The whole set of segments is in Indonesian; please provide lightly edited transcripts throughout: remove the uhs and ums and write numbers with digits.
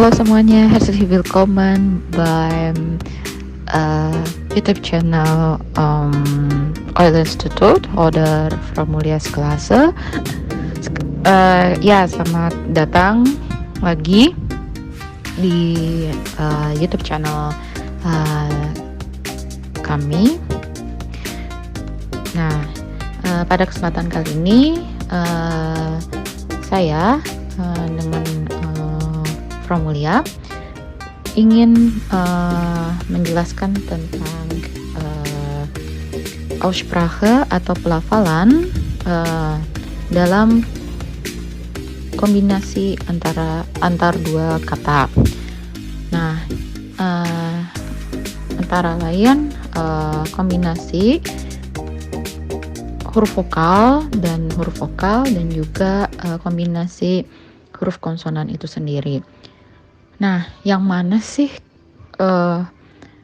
Halo semuanya, herzlich willkommen beim YouTube Channel Euler Institut oder Frau Mulias Klasse. Ya, selamat datang lagi di YouTube channel kami. Nah, pada kesempatan kali ini saya dengan Frau Mulia ingin menjelaskan tentang Aussprache atau pelafalan dalam kombinasi antar dua kata. Nah, antara lain kombinasi huruf vokal dan juga kombinasi huruf konsonan itu sendiri. Nah, yang mana sih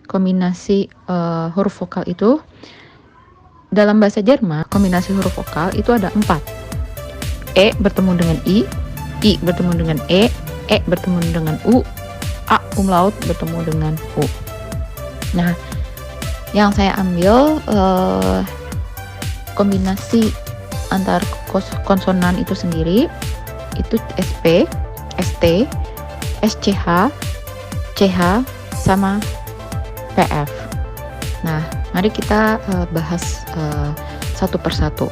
kombinasi huruf vokal itu? Dalam bahasa Jerman, kombinasi huruf vokal itu ada 4. E bertemu dengan I bertemu dengan E bertemu dengan U, A umlaut bertemu dengan U. Nah, yang saya ambil kombinasi antar konsonan itu sendiri itu SP, ST, SCH, CH, sama PF. Nah, mari kita bahas satu persatu.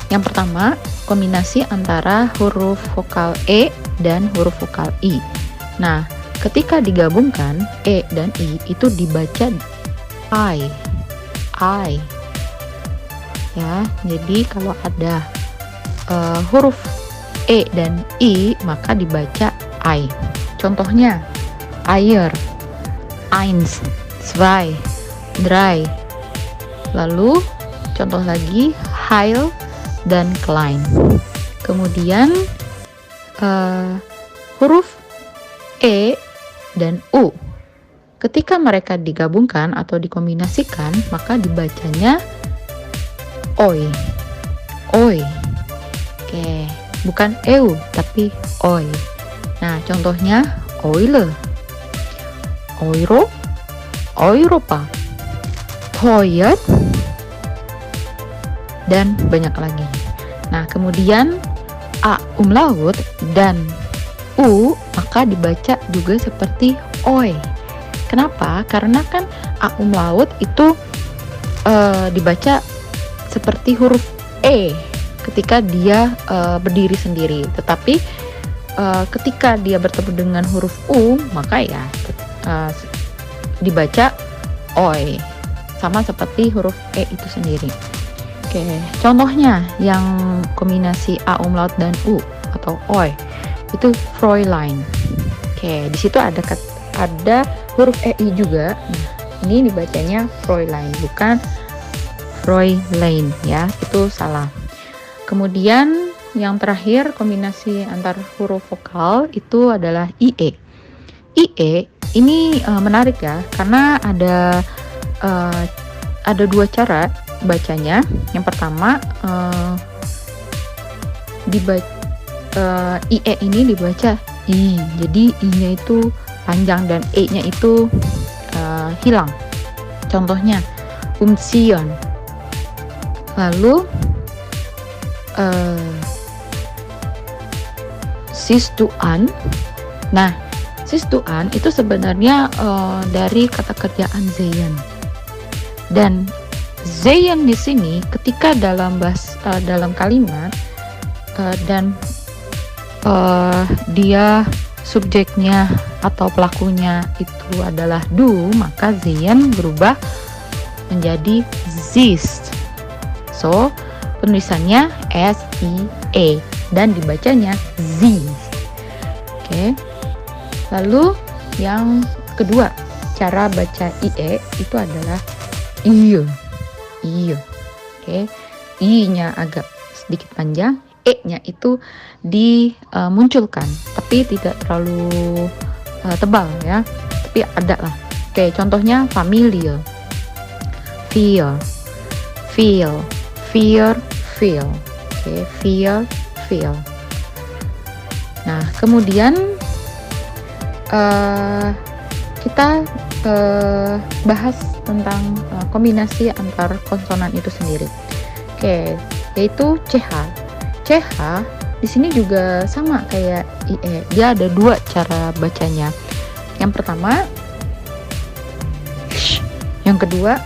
Yang pertama, kombinasi antara huruf vokal E dan huruf vokal I. Nah, ketika digabungkan E dan I itu dibaca I. Ya, jadi kalau ada huruf E dan I maka dibaca I. Contohnya Eier, eins, zwei, drei. Lalu contoh lagi Heil dan Klein. Kemudian huruf E dan U ketika mereka digabungkan atau dikombinasikan maka dibacanya Oi. Oke, bukan EU tapi Oi. Nah, contohnya Eule, Euro, Europa, Teuer, dan banyak lagi. Nah, kemudian A umlaut dan U maka dibaca juga seperti Oi. Kenapa? Karena kan A umlaut itu dibaca seperti huruf E ketika dia berdiri sendiri, tetapi ketika dia bertemu dengan huruf U maka ya dibaca Oi, sama seperti huruf E itu sendiri. Oke, contohnya yang kombinasi A umlaut dan U atau Oi itu Fräulein. Oke, di situ ada huruf EI juga. Nah, ini dibacanya Fräulein bukan Fräulein ya, itu salah. Kemudian yang terakhir kombinasi antar huruf vokal itu adalah IE. IE ini menarik ya, karena ada dua cara bacanya. Yang pertama IE ini dibaca I, jadi I-nya itu panjang dan E-nya itu hilang. Contohnya Umziehen. Lalu siehst du an. Nah, siehst du an itu sebenarnya dari kata kerjaan sehen. Dan sehen di sini ketika dalam kalimat dan dia subjeknya atau pelakunya itu adalah du, maka sehen berubah menjadi siehst. So, penulisannya S-I-E dan dibacanya Z. Oke. Lalu yang kedua, cara baca IE itu adalah IE. Oke. I-nya agak sedikit panjang, E-nya itu dimunculkan, tapi tidak terlalu tebal ya. Tapi ada lah. Oke, contohnya familiar. Feel. Oke, feel. Nah, kemudian uh, kita bahas tentang kombinasi antar konsonan itu sendiri. Oke, yaitu CH. CH di sini juga sama kayak IE. Dia ada dua cara bacanya. Yang pertama sh, yang kedua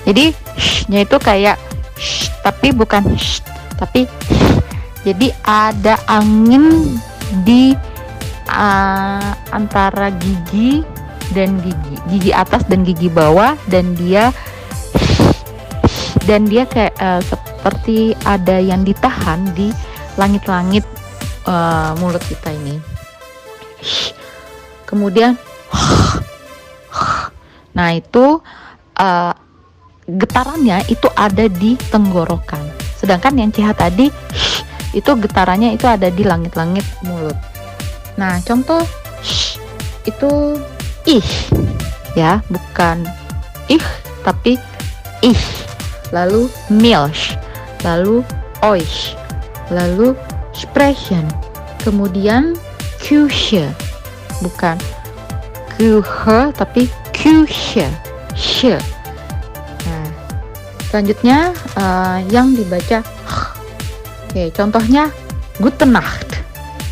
jadi sh-nya itu kayak sh, tapi bukan sh, tapi jadi ada angin di antara gigi dan gigi atas dan gigi bawah, dan dia kayak seperti ada yang ditahan di langit-langit mulut kita ini. Kemudian nah itu getarannya itu ada di tenggorokan, sedangkan yang CH tadi itu getarannya itu ada di langit-langit mulut. Nah, contoh itu ih ya, bukan ih tapi ih, lalu milch, lalu euch, lalu sprechen, kemudian Küche, bukan Küche tapi Küche, she. Nah, selanjutnya yang dibaca oke, contohnya Gute Nacht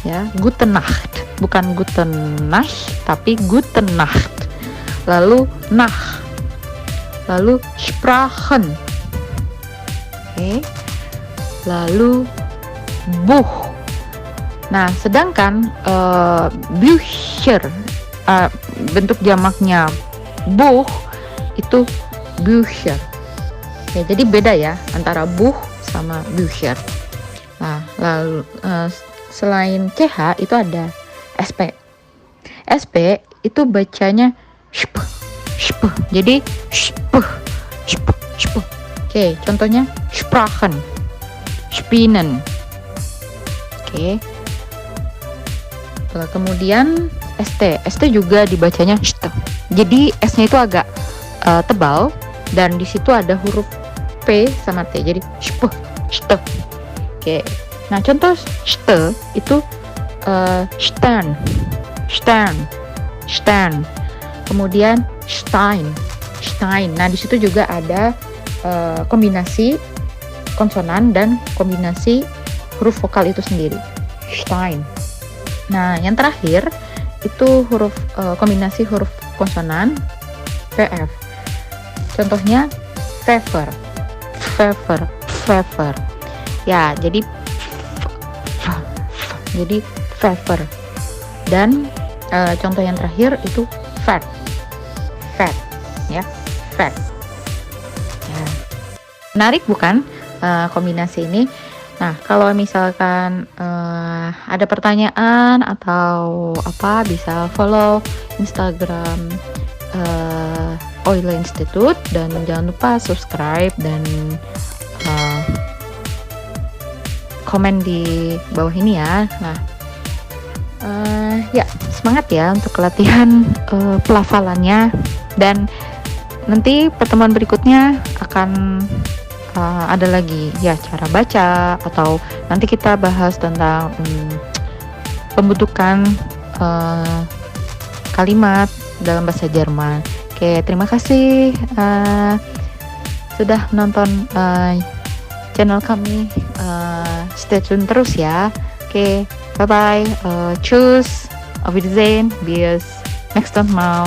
ya, Gute Nacht, bukan Guten Nacht tapi Gute Nacht, lalu nach, lalu sprachen, oke, lalu Buch. Nah, sedangkan Bücher bentuk jamaknya Buch itu Bücher ya, jadi beda ya antara Buch sama Bücher. Nah, lalu selain CH itu ada SP. SP itu bacanya sp, sp. Jadi sp, sp, sp. Oke, contohnya sprachen, spinnen. Oke. Kemudian ST. ST juga dibacanya st. Jadi S-nya itu agak tebal dan di situ ada huruf P sama T. Jadi sp, st. Oke. Nah, contoh st itu Stern, Stern, Stern. Kemudian Stein, Stein. Nah, di situ juga ada kombinasi konsonan dan kombinasi huruf vokal itu sendiri. Stein. Nah, yang terakhir itu huruf kombinasi huruf konsonan PF. Contohnya Pfeffer, Pfeffer, Pfeffer. Ya, jadi Pfeffer. Dan contoh yang terakhir itu fat, fat, ya, fat. Ya. Menarik bukan kombinasi ini? Nah, kalau misalkan ada pertanyaan atau apa, bisa follow Instagram Oile Institute, dan jangan lupa subscribe dan komen di bawah ini ya. Nah, ya semangat ya untuk latihan pelafalannya, dan nanti pertemuan berikutnya akan ada lagi ya cara baca, atau nanti kita bahas tentang pembentukan kalimat dalam bahasa Jerman. Oke, terima kasih sudah menonton channel kami. Stay tune terus ya. Oke, bye bye. Tschüss, auf Wiedersehen, bis next time mal.